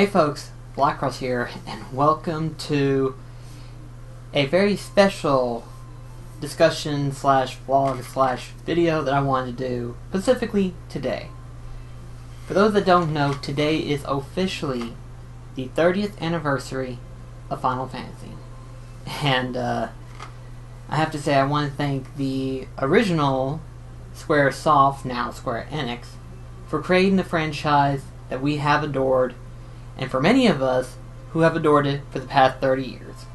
Hey folks, BlackCross here, and welcome to a very special discussion slash vlog slash video that I wanted to do specifically today. For those that don't know, today is officially the 30th anniversary of Final Fantasy. And I have to say I want to thank the original Squaresoft, now Square Enix, for creating the franchise that we have adored, and for many of us who have adored it for the past 30 years.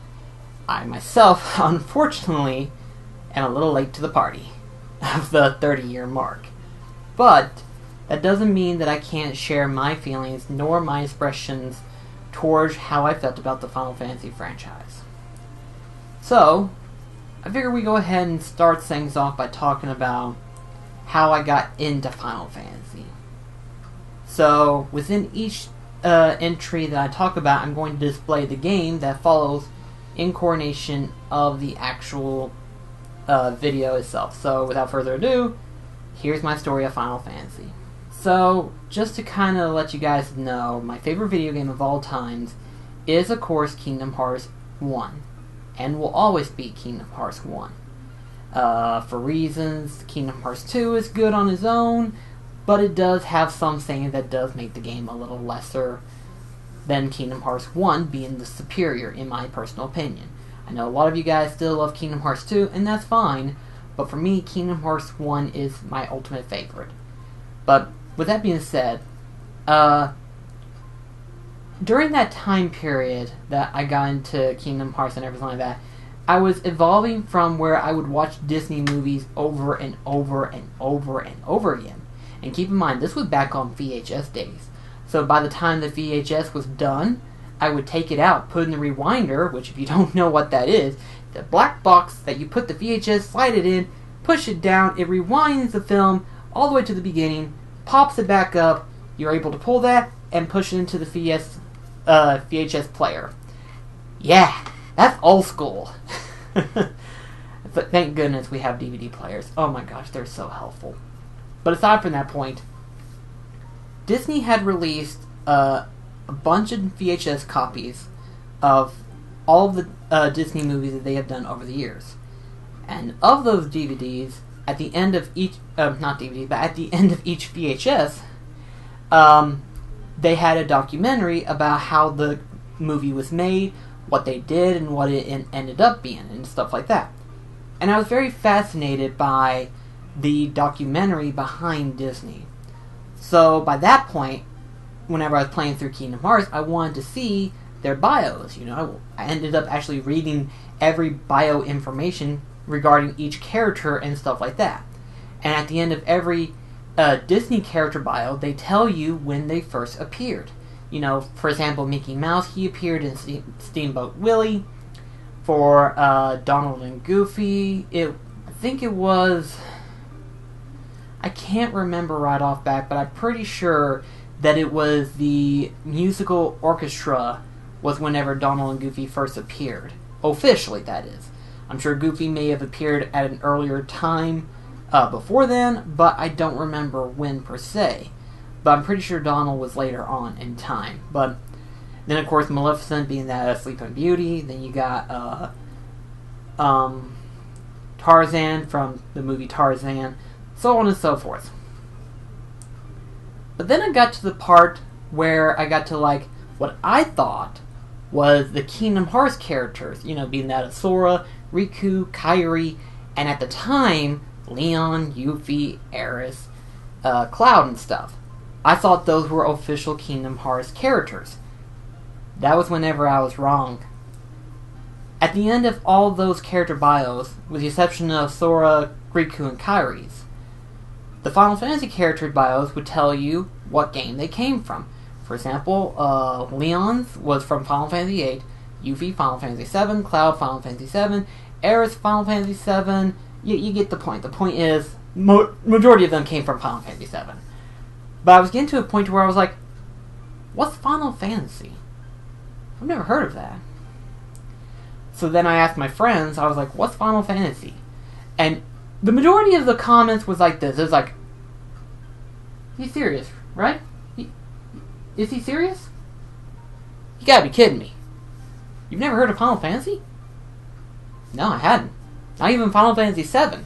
I myself, unfortunately, am a little late to the party of the 30-year mark. But that doesn't mean that I can't share my feelings nor my expressions towards how I felt about the Final Fantasy franchise. So, I figure we go ahead and start things off by talking about how I got into Final Fantasy. So, within each entry that I talk about, I'm going to display the game that follows in coordination of the actual video itself. So, without further ado, here's my story of Final Fantasy. So, just to kind of let you guys know, my favorite video game of all times is, of course, Kingdom Hearts 1. And will always be Kingdom Hearts 1. For reasons, Kingdom Hearts 2 is good on its own, but it does have something that does make the game a little lesser than Kingdom Hearts 1 being the superior, in my personal opinion. I know a lot of you guys still love Kingdom Hearts 2, and that's fine, but for me, Kingdom Hearts 1 is my ultimate favorite. But with that being said, during that time period that I got into Kingdom Hearts and everything like that, I was evolving from where I would watch Disney movies over and over and over and over again. And keep in mind, this was back on VHS days. So by the time the VHS was done, I would take it out, put it in the rewinder, which if you don't know what that is, the black box that you put the VHS, slide it in, push it down, it rewinds the film all the way to the beginning, pops it back up, you're able to pull that and push it into the VHS player. Yeah, that's old school. But thank goodness we have DVD players. Oh my gosh, they're so helpful. But aside from that point, Disney had released a bunch of VHS copies of all of the Disney movies that they have done over the years. And of those DVDs, at the end of each, not DVD, but at the end of each VHS, they had a documentary about how the movie was made, what they did, and what it ended up being, and stuff like that. And I was very fascinated by the documentary behind Disney. So by that point, whenever I was playing through Kingdom Hearts, I wanted to see their bios. You know, I ended up actually reading every bio information regarding each character and stuff like that. And at the end of every Disney character bio, they tell you when they first appeared. You know, for example, Mickey Mouse, he appeared in Steamboat Willie. For Donald and Goofy, I think it was, I can't remember right off back, but I'm pretty sure that it was the musical orchestra was whenever Donald and Goofy first appeared. Officially, that is. I'm sure Goofy may have appeared at an earlier time before then, but I don't remember when per se. But I'm pretty sure Donald was later on in time. But then, of course, Maleficent being that Sleeping Beauty. Then you got Tarzan from the movie Tarzan. So on and so forth. But then I got to the part where I got to, like, what I thought was the Kingdom Hearts characters. You know, being that Sora, Riku, Kairi, and at the time, Leon, Yuffie, Aeris, Cloud and stuff. I thought those were official Kingdom Hearts characters. That was whenever I was wrong. At the end of all those character bios, with the exception of Sora, Riku, and Kairi's, the Final Fantasy character bios would tell you what game they came from. For example, Leon's was from Final Fantasy VIII, Yuffie, Final Fantasy VII, Cloud, Final Fantasy VII, Aeris, Final Fantasy VII. You get the point. The point is, majority of them came from Final Fantasy VII. But I was getting to a point where I was like, what's Final Fantasy? I've never heard of that. So then I asked my friends, I was like, what's Final Fantasy? And the majority of the comments was like this. It was like, he's serious, right? Is he serious? You gotta be kidding me. You've never heard of Final Fantasy? No, I hadn't. Not even Final Fantasy VII.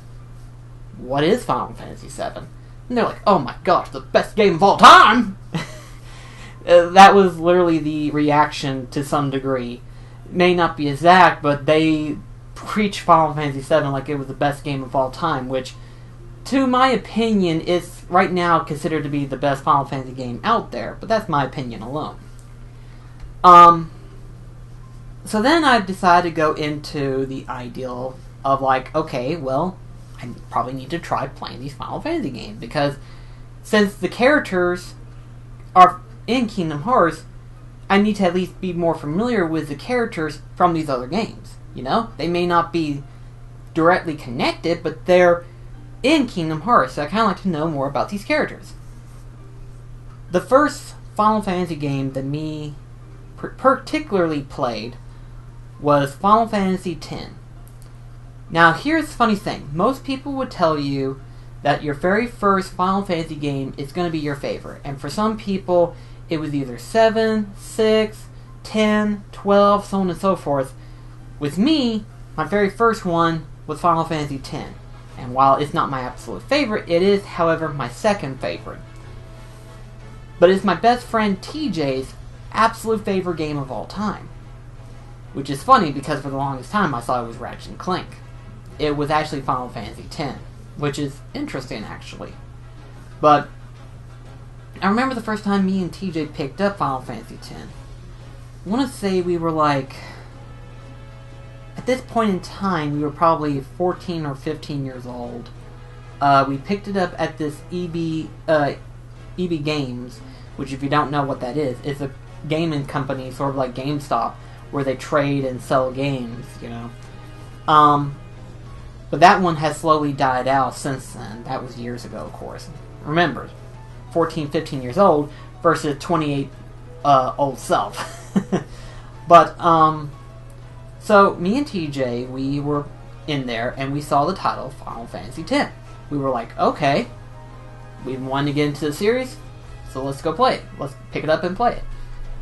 What is Final Fantasy VII? And they're like, oh my gosh, the best game of all time! That was literally the reaction to some degree. It may not be exact, but they preach Final Fantasy VII like it was the best game of all time, which, to my opinion, is right now considered to be the best Final Fantasy game out there, but that's my opinion alone. So then I decided to go into the ideal of like, okay, well, I probably need to try playing these Final Fantasy games, because since the characters are in Kingdom Hearts, I need to at least be more familiar with the characters from these other games. You know? They may not be directly connected, but they're in Kingdom Hearts, so I kind of like to know more about these characters. The first Final Fantasy game that me particularly played was Final Fantasy X. Now, here's the funny thing. Most people would tell you that your very first Final Fantasy game is going to be your favorite. And for some people, it was either 7, 6, 10, 12, so on and so forth. With me, my very first one was Final Fantasy X. And while it's not my absolute favorite, it is, however, my second favorite. But it's my best friend TJ's absolute favorite game of all time. Which is funny, because for the longest time I thought it was Ratchet and Clank. It was actually Final Fantasy X, which is interesting, actually. But I remember the first time me and TJ picked up Final Fantasy X. I want to say we were like, at this point in time, we were probably 14 or 15 years old. We picked it up at this EB Games, which, if you don't know what that is, it's a gaming company, sort of like GameStop, where they trade and sell games, you know. But that one has slowly died out since then. That was years ago, of course. Remember, 14, 15 years old versus 28 old self. But, so me and TJ, we were in there and we saw the title Final Fantasy X. We were like, okay, we've been wanting to get into the series, so let's go play it. Let's pick it up and play it.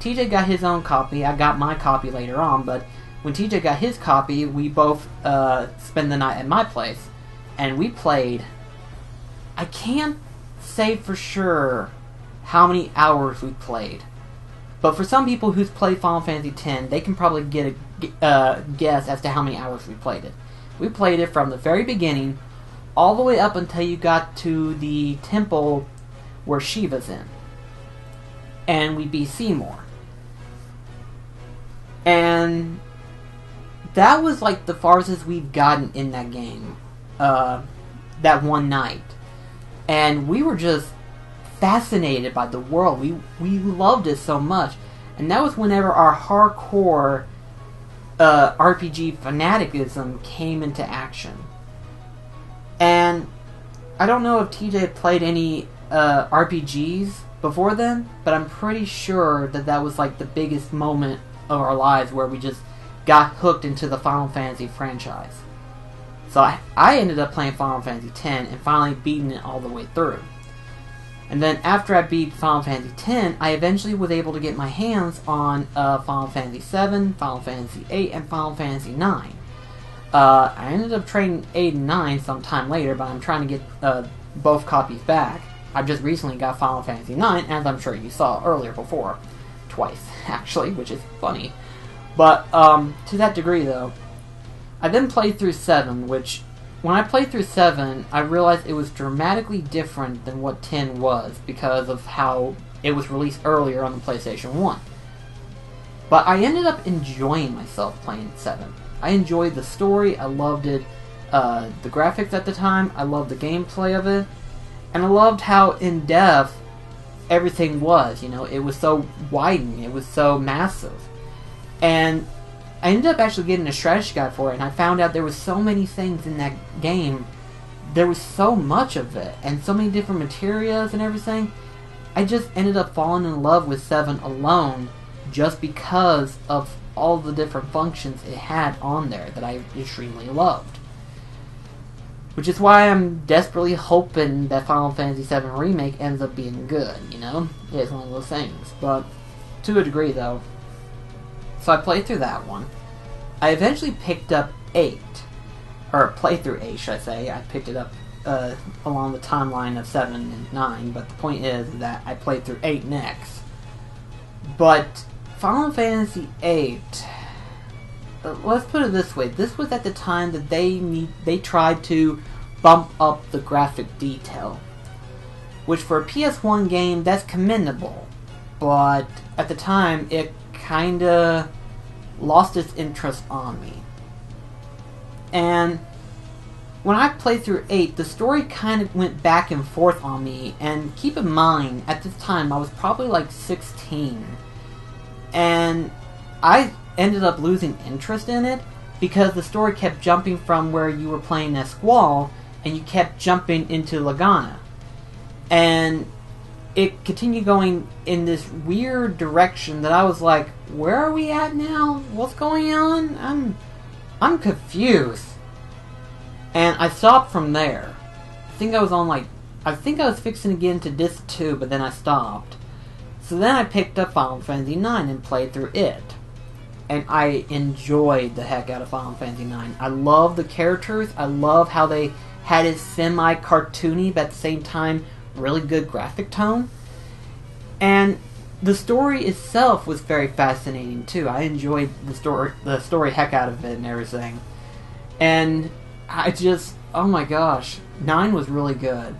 TJ got his own copy. I got my copy later on, but when TJ got his copy, we both spent the night at my place, and we played. I can't say for sure how many hours we played, but for some people who's played Final Fantasy X, they can probably get a guess as to how many hours we played it. We played it from the very beginning all the way up until you got to the temple where Shiva's in, and we beat Seymour. And that was like the farthest we've gotten in that game, that one night. And we were just fascinated by the world. We loved it so much. And that was whenever our hardcore RPG fanaticism came into action. And I don't know if TJ had played any RPGs before then, but I'm pretty sure that that was like the biggest moment of our lives where we just got hooked into the Final Fantasy franchise. So I ended up playing Final Fantasy X and finally beating it all the way through. And then after I beat Final Fantasy X, I eventually was able to get my hands on Final Fantasy VII, Final Fantasy VIII, and Final Fantasy IX. I ended up trading 8 and 9 sometime later, but I'm trying to get both copies back. I just recently got Final Fantasy IX, as I'm sure you saw earlier before. Twice, actually, which is funny. But, to that degree, though, I then played through 7, which, when I played through 7, I realized it was dramatically different than what 10 was, because of how it was released earlier on the PlayStation 1. But I ended up enjoying myself playing 7. I enjoyed the story, I loved it, the graphics at the time, I loved the gameplay of it, and I loved how in-depth everything was, you know. It was so widened, it was so massive. And I ended up actually getting a strategy guide for it, and I found out there was so many things in that game. There was so much of it, and so many different materials and everything. I just ended up falling in love with 7 alone, just because of all the different functions it had on there that I extremely loved. Which is why I'm desperately hoping that Final Fantasy VII Remake ends up being good, you know? It's one of those things. But, to a degree, though, So I played through that one. I eventually picked up 8. Or played through 8, should I say. I picked it up along the timeline of 7 and 9, but the point is that I played through 8 next. But Final Fantasy VIII, let's put it this way, this was at the time that they tried to bump up the graphic detail, which for a PS1 game, that's commendable, but at the time, it kinda lost its interest on me. And when I played through 8, the story kind of went back and forth on me, and keep in mind, at this time, I was probably like 16, and I ended up losing interest in it because the story kept jumping from where you were playing as Squall, and you kept jumping into Lagana. And it continued going in this weird direction that I was like, where are we at now? What's going on? I'm confused. And I stopped from there. I think I was fixing to get into Disc 2, but then I stopped. So then I picked up Final Fantasy IX and played through it. And I enjoyed the heck out of Final Fantasy IX. I love the characters. I love how they had it semi-cartoony, but at the same time, really good graphic tone. And the story itself was very fascinating too. I enjoyed the story heck out of it and everything. And I just, oh my gosh, 9 was really good.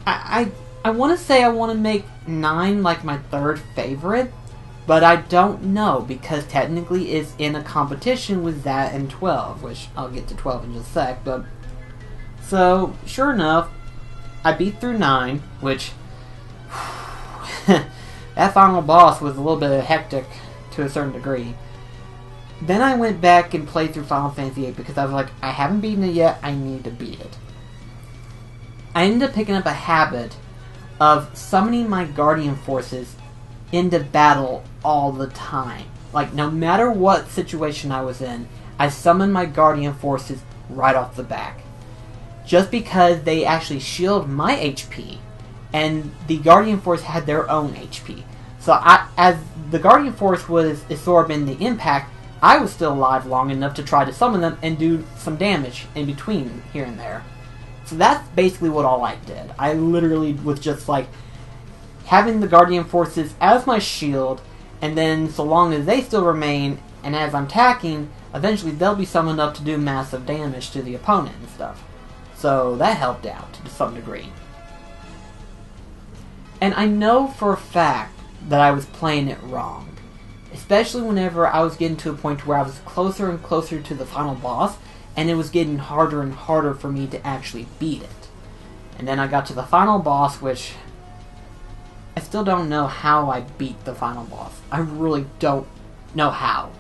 I want to say I want to make 9 like my third favorite, but I don't know, because technically it's in a competition with that and 12, which I'll get to 12 in just a sec, but so, sure enough, I beat through 9, which that final boss was a little bit hectic to a certain degree. Then I went back and played through Final Fantasy VIII because I was like, I haven't beaten it yet, I need to beat it. I ended up picking up a habit of summoning my Guardian Forces into battle all the time. Like, no matter what situation I was in, I summoned my Guardian Forces right off the bat. Just because they actually shield my HP, and the Guardian Force had their own HP. So as the Guardian Force was absorbing the impact, I was still alive long enough to try to summon them and do some damage in between here and there. So that's basically what all I did. I literally was just like having the Guardian Forces as my shield, and then so long as they still remain, and as I'm attacking, eventually they'll be summoned up to do massive damage to the opponent and stuff. So that helped out to some degree. And I know for a fact that I was playing it wrong. Especially whenever I was getting to a point where I was closer and closer to the final boss, and it was getting harder and harder for me to actually beat it. And then I got to the final boss, which I still don't know how I beat the final boss. I really don't know how.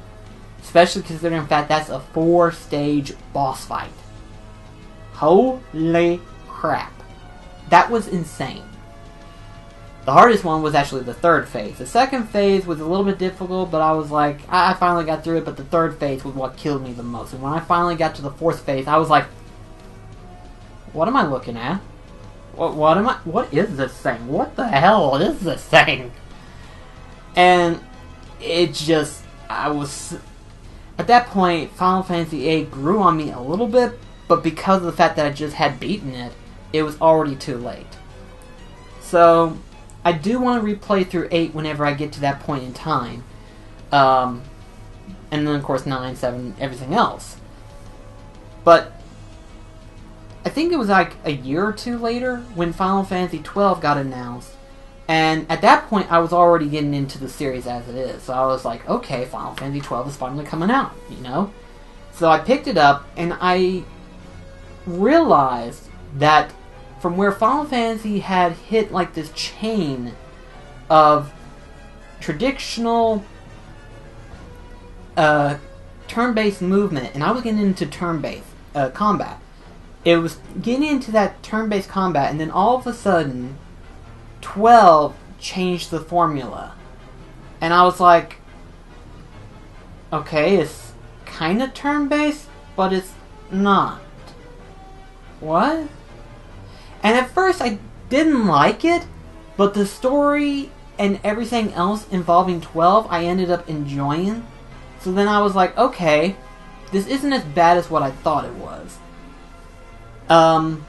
Especially considering the fact that's a 4-stage boss fight. Holy crap. That was insane. The hardest one was actually the third phase. The second phase was a little bit difficult, but I was like, I finally got through it, but the third phase was what killed me the most. And when I finally got to the fourth phase, I was like, what am I looking at? What is this thing? What the hell is this thing? And it just, at that point, Final Fantasy VIII grew on me a little bit, but because of the fact that I just had beaten it, it was already too late. So I do want to replay through 8 whenever I get to that point in time. And then, of course, 9, 7, everything else. But I think it was like a year or two later when Final Fantasy XII got announced. And at that point, I was already getting into the series as it is. So I was like, okay, Final Fantasy XII is finally coming out, you know? So I picked it up, and I realized that from where Final Fantasy had hit like this chain of traditional turn-based movement, and I was getting into turn-based combat. It was getting into that turn-based combat, and then all of a sudden, 12 changed the formula. And I was like, okay, it's kind of turn-based, but it's not. What? And at first I didn't like it, but the story and everything else involving 12 I ended up enjoying. So then I was like, okay, this isn't as bad as what I thought it was. And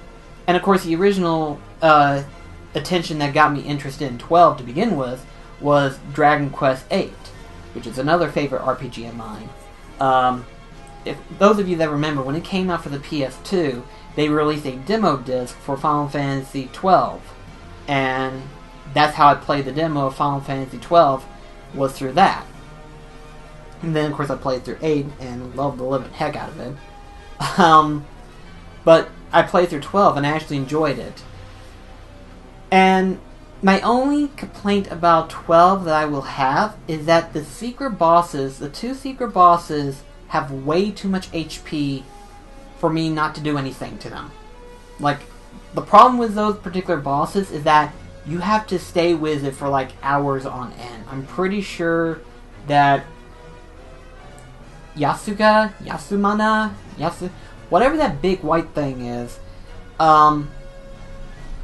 of course the original attention that got me interested in 12 to begin with was Dragon Quest VIII, which is another favorite RPG of mine. If those of you that remember, when it came out for the PS2, they released a demo disc for Final Fantasy XII, and that's how I played the demo of Final Fantasy XII, was through that. And then, of course, I played through 8 and loved the living heck out of it. But I played through 12 and I actually enjoyed it. And my only complaint about 12 that I will have is that the secret bosses, the 2 secret bosses, have way too much HP for me not to do anything to them. Like, the problem with those particular bosses is that you have to stay with it for like hours on end. I'm pretty sure that whatever that big white thing is,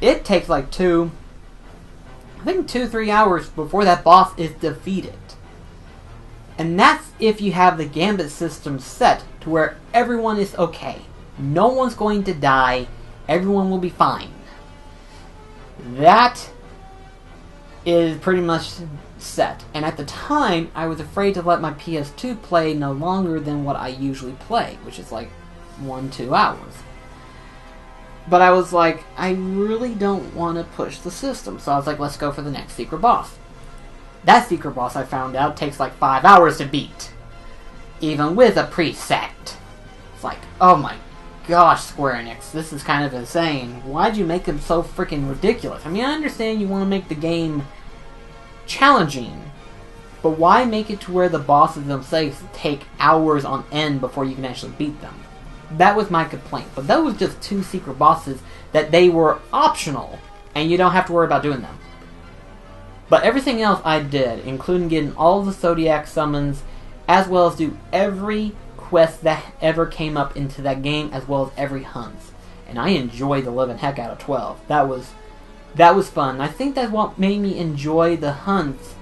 it takes like 2-3 hours before that boss is defeated. And that's if you have the gambit system set to where everyone is okay. No one's going to die. Everyone will be fine. That is pretty much set. And at the time, I was afraid to let my PS2 play no longer than what I usually play, which is like 1-2 hours. But I was like, I really don't want to push the system. So I was like, let's go for the next secret boss. That secret boss, I found out, takes like 5 hours to beat. Even with a preset. It's like, oh my gosh, Square Enix, this is kind of insane. Why'd you make them so freaking ridiculous? I mean, I understand you want to make the game challenging, but why make it to where the bosses themselves take hours on end before you can actually beat them? That was my complaint. But those were just 2 secret bosses that they were optional, and you don't have to worry about doing them. But everything else I did, including getting all of the Zodiac summons, as well as do every quest that ever came up into that game, as well as every hunt. And I enjoyed the living heck out of 12. That was fun. I think that's what made me enjoy the hunts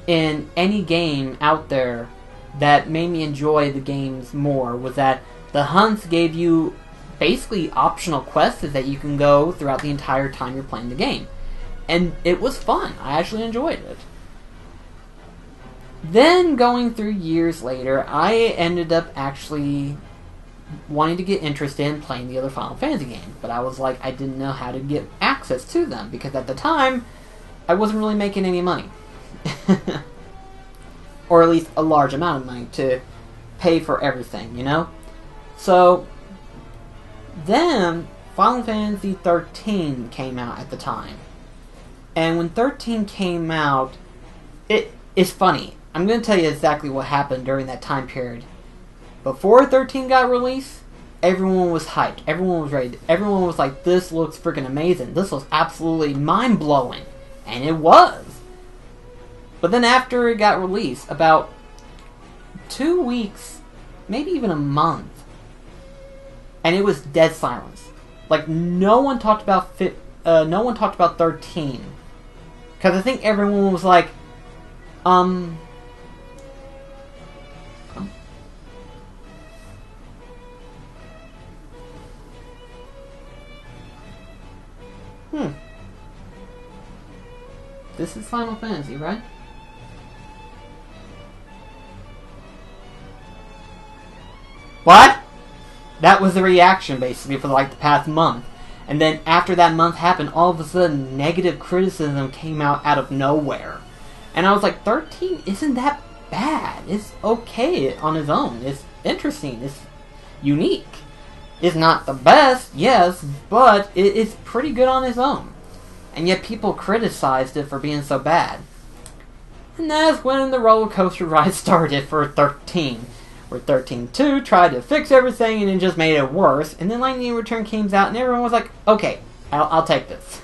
in any game out there that made me enjoy the games more, was that the hunts gave you basically optional quests that you can go throughout the entire time you're playing the game. And it was fun. I actually enjoyed it. Then, going through years later, I ended up actually wanting to get interested in playing the other Final Fantasy games. But I was like, I didn't know how to get access to them, because at the time, I wasn't really making any money. Or at least a large amount of money to pay for everything, you know? So, then, Final Fantasy 13 came out at the time. And when 13 came out, it's funny. I'm going to tell you exactly what happened during that time period. Before 13 got released, everyone was hyped. Everyone was ready. Everyone was like, this looks freaking amazing. This looks absolutely mind-blowing. And it was. But then after it got released, about 2 weeks, maybe even a month, and it was dead silence. Like, no one talked about 13. Because I think everyone was like, This is Final Fantasy, right? What? That was the reaction, basically, for like the past month. And then after that month happened, all of a sudden, negative criticism came out of nowhere. And I was like, 13 isn't that bad. It's okay on its own. It's interesting. It's unique. It's not the best, yes, but it's pretty good on its own. And yet people criticized it for being so bad. And that's when the roller coaster ride started for 13. Where 13.2 tried to fix everything and then just made it worse. And then Lightning Return came out and everyone was like, okay, I'll take this.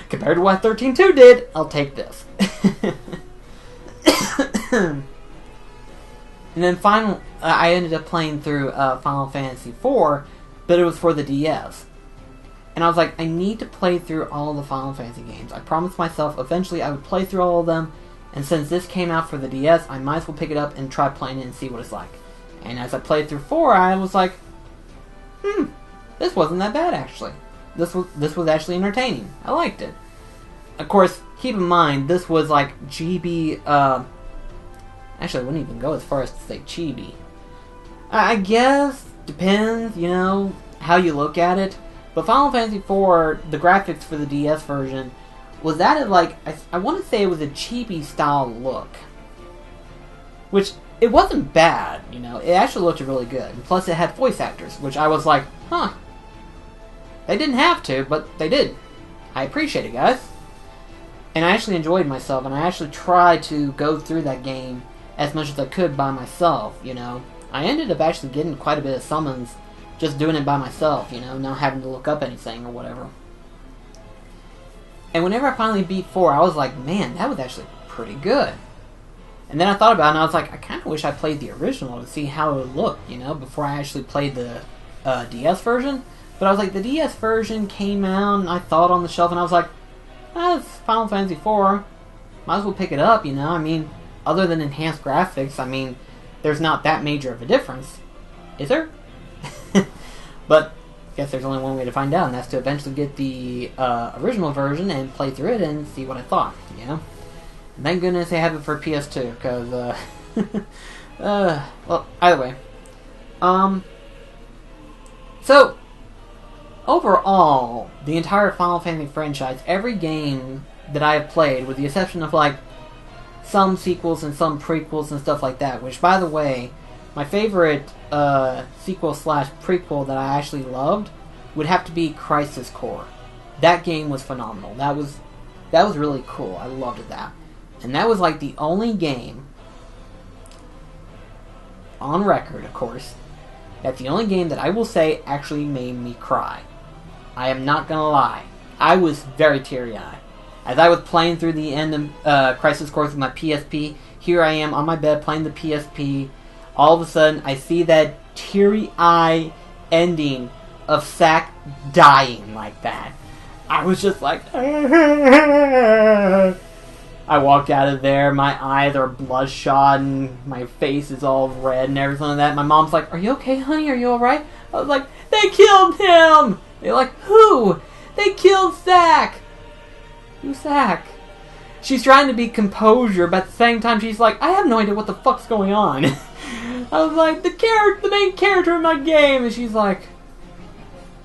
Compared to what 13.2 did, I'll take this. And then I ended up playing through Final Fantasy IV, but it was for the DS. And I was like, I need to play through all the Final Fantasy games. I promised myself eventually I would play through all of them, and since this came out for the DS, I might as well pick it up and try playing it and see what it's like. And as I played through 4, I was like, this wasn't that bad actually. This was actually entertaining. I liked it. Of course, keep in mind, this was like GB, actually I wouldn't even go as far as to say chibi. I guess, depends, you know, how you look at it. But Final Fantasy IV, the graphics for the DS version, was added like, I want to say it was a chibi style look. Which, it wasn't bad, you know, it actually looked really good. And plus it had voice actors, which I was like, huh. They didn't have to, but they did. I appreciate it, guys. And I actually enjoyed myself, and I actually tried to go through that game as much as I could by myself, you know. I ended up actually getting quite a bit of summons just doing it by myself, you know, not having to look up anything or whatever. And whenever I finally beat 4, I was like, man, that was actually pretty good. And then I thought about it, and I was like, I kind of wish I played the original to see how it would look, you know, before I actually played the DS version. But I was like, the DS version came out, and I thought on the shelf, and I was like, it's Final Fantasy IV. Might as well pick it up, you know. I mean, other than enhanced graphics, I mean, there's not that major of a difference. Is there? But I guess there's only one way to find out, and that's to eventually get the original version and play through it and see what I thought, you know? And thank goodness I have it for PS2, because, well, either way. So, overall, the entire Final Fantasy franchise, every game that I have played, with the exception of, like, some sequels and some prequels and stuff like that, which, by the way, my favorite sequel/prequel that I actually loved would have to be Crisis Core. That game was phenomenal. That was really cool. I loved that. And that was like the only game, on record of course, that's the only game that I will say actually made me cry. I am not gonna lie. I was very teary-eyed. As I was playing through the end of Crisis Core with my PSP, here I am on my bed playing the PSP. All of a sudden, I see that teary-eye ending of Zack dying like that. I was just like, I walked out of there, my eyes are bloodshot, and my face is all red and everything like that. My mom's like, are you okay, honey? Are you alright? I was like, they killed him! They're like, who? They killed Zack! Who's Zack? She's trying to be composure, but at the same time she's like, I have no idea what the fuck's going on. I was like, the main character in my game, and she's like,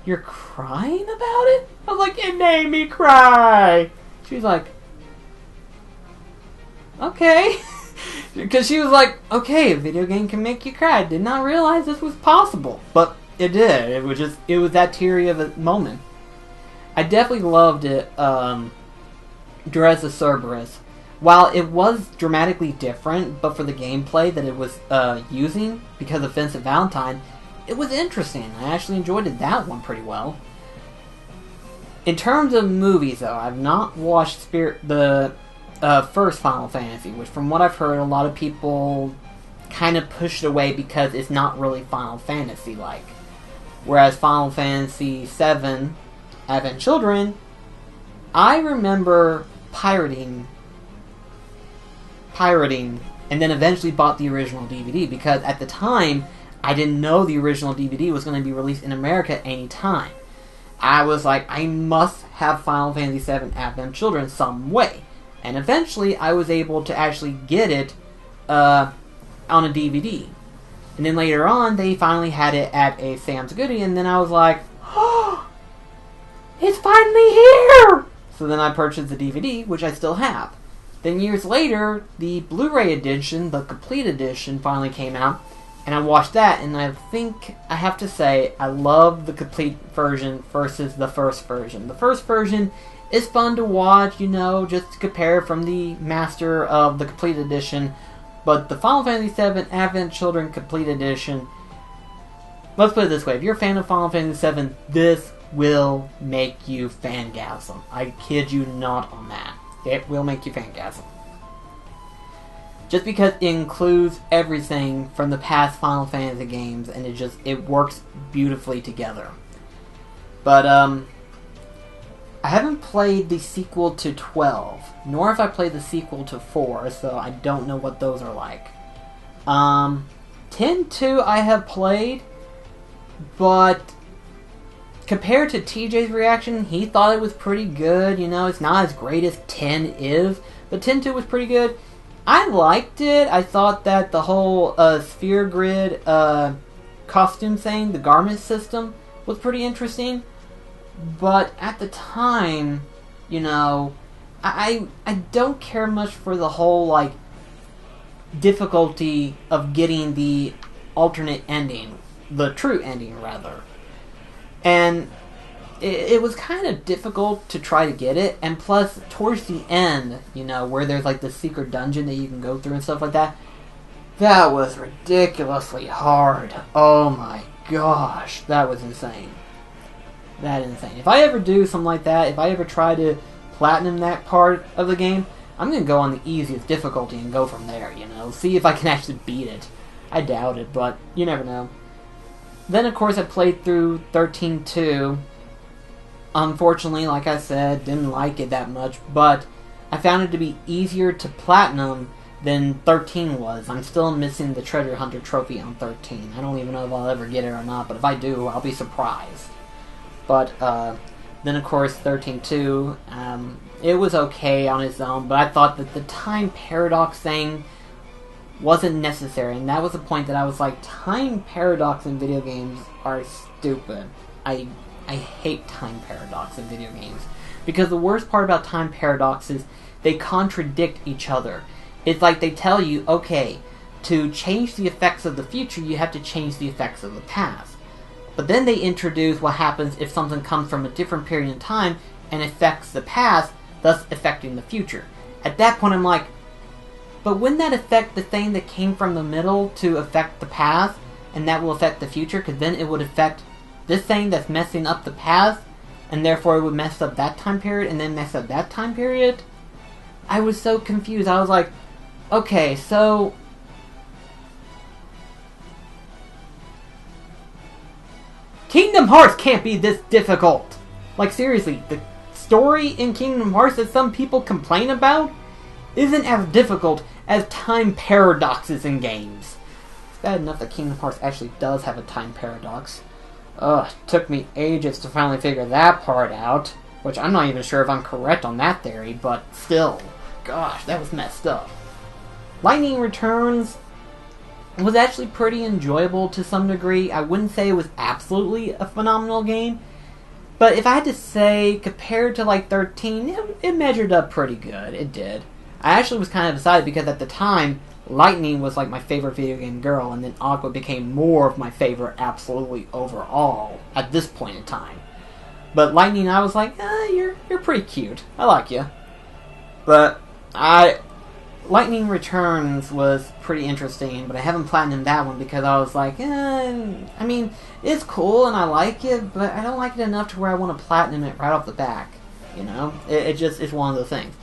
you're crying about it? I was like, it made me cry. She's like, okay. Because she was like, okay, a video game can make you cry. I did not realize this was possible. But it did. It was that teary of a moment. I definitely loved it, Dress of Cerberus. While it was dramatically different, but for the gameplay that it was using, because of Vincent Valentine, it was interesting. I actually enjoyed that one pretty well. In terms of movies, though, I've not watched the first Final Fantasy, which from what I've heard, a lot of people kind of pushed away because it's not really Final Fantasy-like. Whereas Final Fantasy VII, Advent Children, I remember pirating, and then eventually bought the original DVD, because at the time, I didn't know the original DVD was going to be released in America any time. I was like, I must have Final Fantasy VII Advent Children some way. And eventually, I was able to actually get it on a DVD. And then later on, they finally had it at a Sam's Goody, and then I was like, oh, it's finally here! So then I purchased the DVD, which I still have. Then years later, the Blu-ray edition, the complete edition, finally came out, and I watched that, and I think I have to say I love the complete version versus the first version. The first version is fun to watch, you know, just to compare from the master of the complete edition, but the Final Fantasy VII Advent Children complete edition, let's put it this way, if you're a fan of Final Fantasy VII, this will make you fangasm. I kid you not on that. It will make you fangasm. Just because it includes everything from the past Final Fantasy games, and it works beautifully together. But, I haven't played the sequel to 12, nor have I played the sequel to 4, so I don't know what those are like. 10-2 I have played, but compared to TJ's reaction, he thought it was pretty good. You know, it's not as great as 10 is, but 10-2 was pretty good. I liked it. I thought that the whole sphere grid costume thing, the garment system, was pretty interesting. But at the time, you know, I don't care much for the whole, like, difficulty of getting the alternate ending. The true ending, rather. And it was kind of difficult to try to get it, and plus, towards the end, you know, where there's like the secret dungeon that you can go through and stuff like that, that was ridiculously hard. Oh my gosh, that was insane. That is insane. If I ever do something like that, if I ever try to platinum that part of the game, I'm going to go on the easiest difficulty and go from there, you know, see if I can actually beat it. I doubt it, but you never know. Then, of course, I played through 13-2. Unfortunately, like I said, didn't like it that much, but I found it to be easier to platinum than 13 was. I'm still missing the Treasure Hunter trophy on 13. I don't even know if I'll ever get it or not, but if I do, I'll be surprised. But, then, of course, 13-2, it was okay on its own, but I thought that the time paradox thing wasn't necessary, and that was the point that I was like, time paradox in video games are stupid. I hate time paradox in video games, because the worst part about time paradox is they contradict each other. It's like they tell you, okay, to change the effects of the future, you have to change the effects of the past. But then they introduce what happens if something comes from a different period in time and affects the past, thus affecting the future. At that point, I'm like, but wouldn't that affect the thing that came from the middle to affect the past, and that will affect the future? Because then it would affect this thing that's messing up the past, and therefore it would mess up that time period, and then mess up that time period? I was so confused. I was like, okay, so Kingdom Hearts can't be this difficult. Like, seriously, the story in Kingdom Hearts that some people complain about isn't as difficult as time paradoxes in games. It's bad enough that Kingdom Hearts actually does have a time paradox. Ugh, took me ages to finally figure that part out, which I'm not even sure if I'm correct on that theory, but still, gosh, that was messed up. Lightning Returns was actually pretty enjoyable to some degree. I wouldn't say it was absolutely a phenomenal game, but if I had to say, compared to like 13, it measured up pretty good. It did. I actually was kind of excited because at the time, Lightning was like my favorite video game girl, and then Aqua became more of my favorite absolutely overall at this point in time. But Lightning, I was like, you're pretty cute. I like you. But Lightning Returns was pretty interesting, but I haven't platinumed that one because I was like, I mean, it's cool and I like it, but I don't like it enough to where I want to platinum it right off the back. You know? It's one of those things.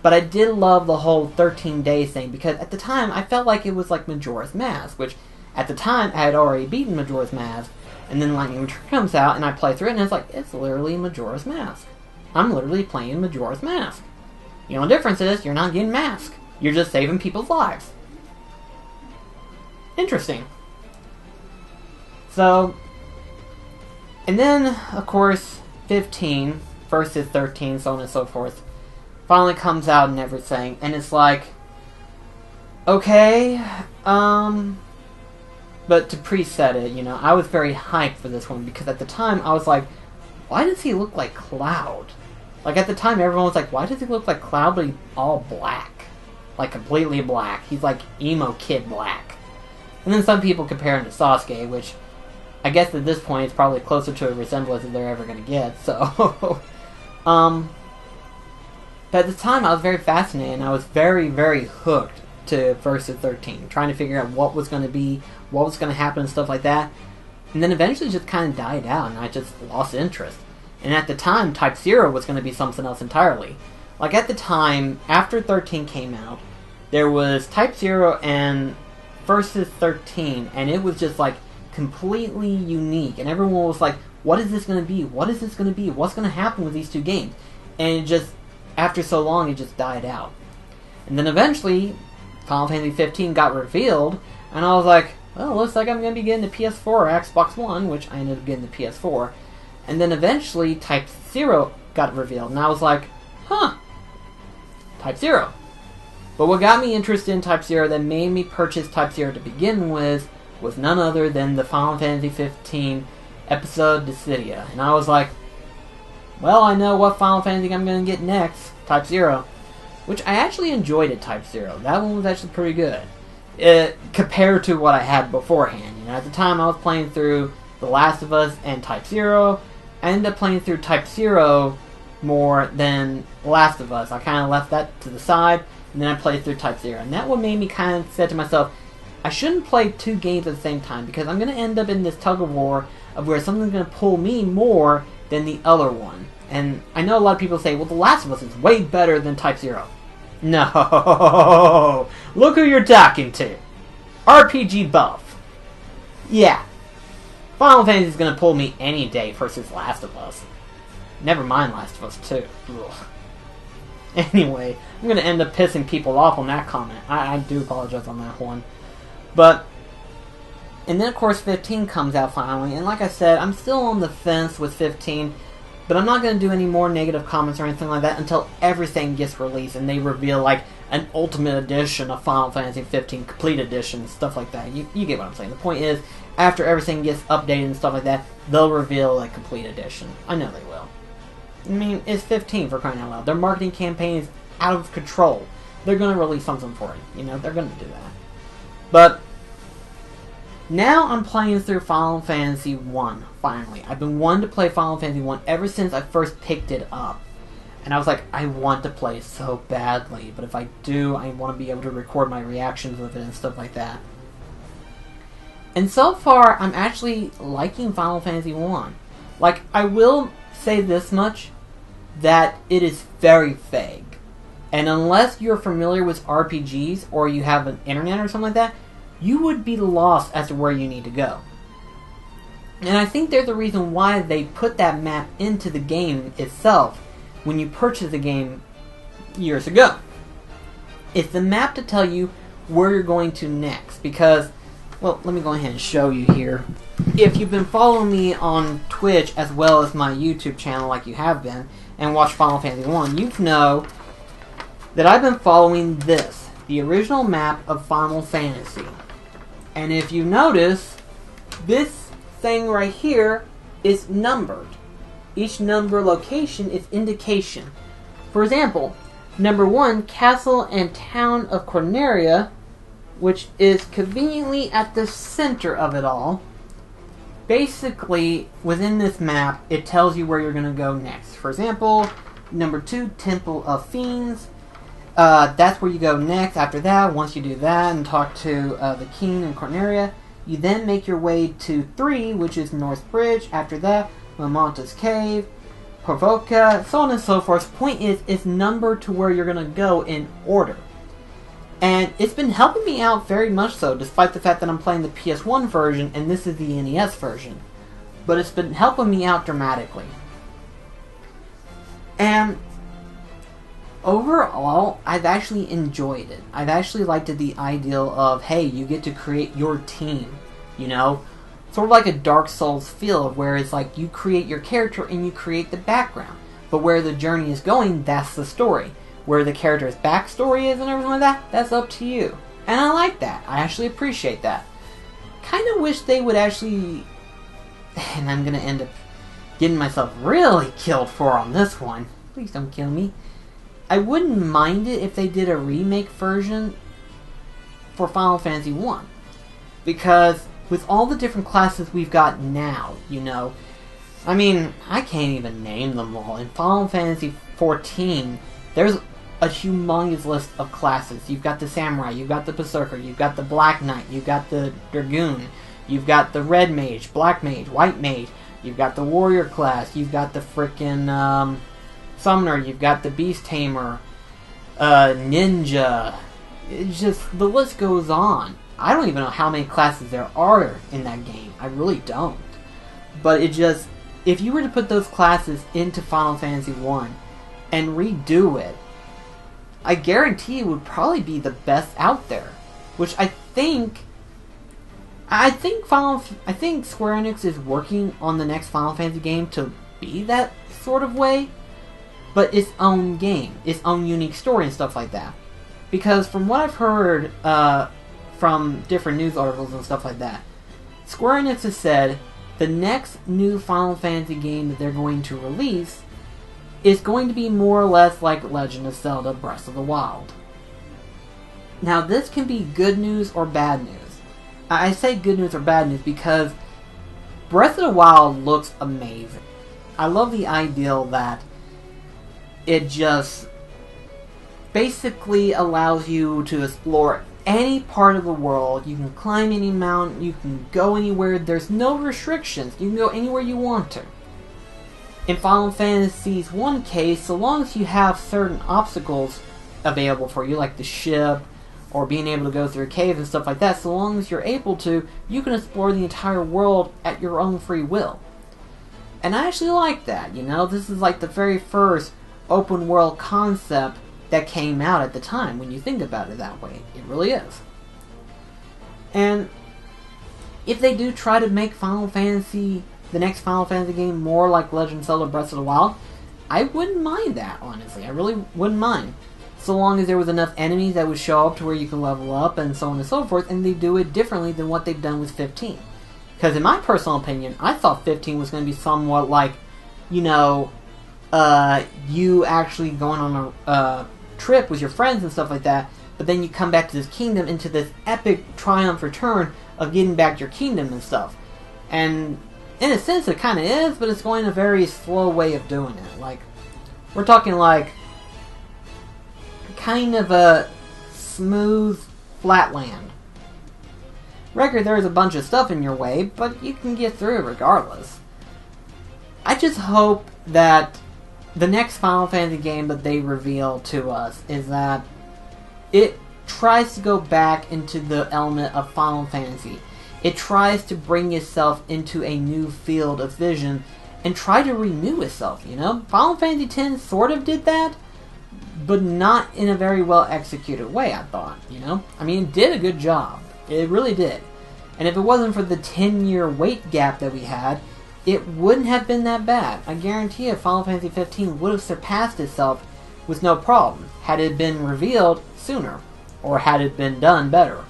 But I did love the whole 13-day thing, because at the time, I felt like it was like Majora's Mask, which, at the time, I had already beaten Majora's Mask, and then Lightning Return comes out, and I play through it, and it's like, it's literally Majora's Mask. I'm literally playing Majora's Mask. The only difference is, you're not getting Mask. You're just saving people's lives. Interesting. So, and then, of course, 15 versus 13, so on and so forth, finally comes out and everything, and it's like, okay, but to preset it, you know, I was very hyped for this one, because at the time, I was like, why does he look like Cloud? Like, at the time, everyone was like, why does he look like Cloud, but he's all black? Like, completely black. He's like emo kid black. And then some people compare him to Sasuke, which, I guess at this point, it's probably closer to a resemblance as they're ever gonna get, so, but at the time, I was very fascinated, and I was very, very hooked to Versus 13, trying to figure out what was going to be, what was going to happen, and stuff like that. And then eventually just kind of died out, and I just lost interest. And at the time, Type 0 was going to be something else entirely. Like, at the time, after 13 came out, there was Type 0 and Versus 13, and it was just, like, completely unique, and everyone was like, what is this going to be? What is this going to be? What's going to happen with these two games? And it just, after so long, it just died out. And then eventually, Final Fantasy 15 got revealed, and I was like, well, looks like I'm going to be getting the PS4 or Xbox One, which I ended up getting the PS4. And then eventually, Type 0 got revealed, and I was like, huh, Type 0. But what got me interested in Type 0 that made me purchase Type 0 to begin with was none other than the Final Fantasy 15 episode Dissidia. And I was like, well, I know what Final Fantasy I'm going to get next, Type 0. Which I actually enjoyed at Type 0. That one was actually pretty good. Compared to what I had beforehand. You know, at the time I was playing through The Last of Us and Type 0. I ended up playing through Type 0 more than The Last of Us. I kind of left that to the side, and then I played through Type 0. And that what made me kind of say to myself, I shouldn't play two games at the same time, because I'm going to end up in this tug-of-war of where something's going to pull me more than the other one. And I know a lot of people say, well, The Last of Us is way better than Type 0. No! Look who you're talking to! RPG buff. Yeah. Final Fantasy is going to pull me any day versus Last of Us. Never mind Last of Us 2. Ugh. Anyway, I'm going to end up pissing people off on that comment. I do apologize on that one. But, and then of course 15 comes out finally, and like I said, I'm still on the fence with 15, but I'm not going to do any more negative comments or anything like that until everything gets released and they reveal like an Ultimate Edition of Final Fantasy 15, Complete Edition, stuff like that. You get what I'm saying. The point is, after everything gets updated and stuff like that, they'll reveal a Complete Edition. I know they will. I mean, it's 15 for crying out loud. Their marketing campaign is out of control. They're going to release something for it. You know, they're going to do that. But now I'm playing through Final Fantasy 1, finally. I've been wanting to play Final Fantasy 1 ever since I first picked it up. And I was like, I want to play it so badly, but if I do, I want to be able to record my reactions with it and stuff like that. And so far, I'm actually liking Final Fantasy 1. Like, I will say this much, that it is very vague. And unless you're familiar with RPGs, or you have an internet or something like that, you would be lost as to where you need to go. And I think there's a reason why they put that map into the game itself when you purchase the game years ago. It's the map to tell you where you're going to next. Because, well, let me go ahead and show you here. If you've been following me on Twitch as well as my YouTube channel like you have been, and watch Final Fantasy 1, you know that I've been following this, the original map of Final Fantasy. And if you notice, this thing right here is numbered. Each number location is indication. For example, number 1, Castle and Town of Corneria, which is conveniently at the center of it all. Basically, within this map, it tells you where you're going to go next. For example, number 2, Temple of Fiends. That's where you go next. After that, once you do that and talk to the king in Corneria, you then make your way to 3, which is North Bridge. After that, Lamonta's Cave, Provoca, so on and so forth. Point is, it's numbered to where you're going to go in order. And it's been helping me out very much so, despite the fact that I'm playing the PS1 version and this is the NES version. But it's been helping me out dramatically. And overall, I've actually enjoyed it. I've actually liked the ideal of, hey, you get to create your team, you know? Sort of like a Dark Souls feel, where it's like you create your character and you create the background. But where the journey is going, that's the story. Where the character's backstory is and everything like that, that's up to you. And I like that. I actually appreciate that. Kind of wish they would actually... And I'm going to end up getting myself really killed for on this one. Please don't kill me. I wouldn't mind it if they did a remake version for Final Fantasy 1. Because with all the different classes we've got now, you know, I mean, I can't even name them all. In Final Fantasy 14, there's a humongous list of classes. You've got the Samurai, you've got the Berserker, you've got the Black Knight, you've got the Dragoon, you've got the Red Mage, Black Mage, White Mage, you've got the Warrior class, you've got the frickin' Summoner, you've got the Beast Tamer, Ninja. It's just, the list goes on. I don't even know how many classes there are in that game. I really don't. But it just, if you were to put those classes into Final Fantasy 1 and redo it, I guarantee it would probably be the best out there. Which I think Square Enix is working on the next Final Fantasy game to be that sort of way, but its own game, its own unique story and stuff like that. Because from what I've heard from different news articles and stuff like that, Square Enix has said the next new Final Fantasy game that they're going to release is going to be more or less like Legend of Zelda Breath of the Wild. Now, this can be good news or bad news. I say good news or bad news because Breath of the Wild looks amazing. I love the idea that it just basically allows you to explore any part of the world. You can climb any mountain, you can go anywhere, there's no restrictions. You can go anywhere you want to. In Final Fantasy's 1 case, so long as you have certain obstacles available for you, like the ship, or being able to go through a cave and stuff like that, so long as you're able to, you can explore the entire world at your own free will. And I actually like that, you know? This is like the very first open world concept that came out at the time, when you think about it that way. It really is. And if they do try to make Final Fantasy, the next Final Fantasy game, more like Legend of Zelda Breath of the Wild, I wouldn't mind that, honestly. I really wouldn't mind. So long as there was enough enemies that would show up to where you can level up and so on and so forth, and they do it differerly than what they've done with 15. Because in my personal opinion, I thought 15 was going to be somewhat like, you know, you actually going on a trip with your friends and stuff like that, but then you come back to this kingdom into this epic triumph return of getting back your kingdom and stuff. And in a sense it kind of is, but it's going a very slow way of doing it. Like, we're talking like kind of a smooth flatland. Record there's a bunch of stuff in your way, but you can get through it regardless. I just hope that the next Final Fantasy game that they reveal to us is that it tries to go back into the element of Final Fantasy. It tries to bring itself into a new field of vision and try to renew itself, you know? Final Fantasy X sort of did that, but not in a very well executed way, I thought, you know? I mean, it did a good job. It really did. And if it wasn't for the 10-year wait gap that we had, it wouldn't have been that bad. I guarantee you Final Fantasy 15 would have surpassed itself with no problem, had it been revealed sooner, or had it been done better.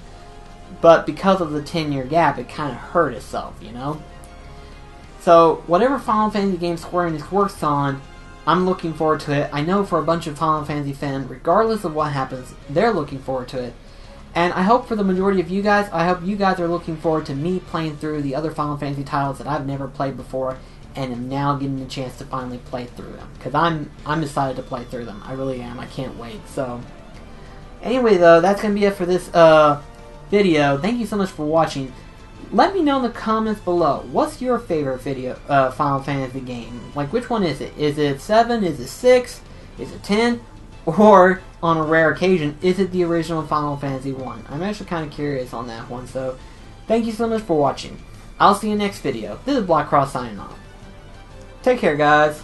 But because of the 10-year gap, it kind of hurt itself, you know? So, whatever Final Fantasy game Square Enix works on, I'm looking forward to it. I know for a bunch of Final Fantasy fans, regardless of what happens, they're looking forward to it. And I hope for the majority of you guys, I hope you guys are looking forward to me playing through the other Final Fantasy titles that I've never played before, and am now getting the chance to finally play through them. Because I'm excited to play through them. I really am. I can't wait. So, anyway though, that's going to be it for this video. Thank you so much for watching. Let me know in the comments below, what's your favorite Final Fantasy game? Like, which one is it? Is it 7? Is it 6? Is it 10? Or, on a rare occasion, is it the original Final Fantasy 1? I'm actually kind of curious on that one, so thank you so much for watching. I'll see you next video. This is BlackCross signing off. Take care, guys.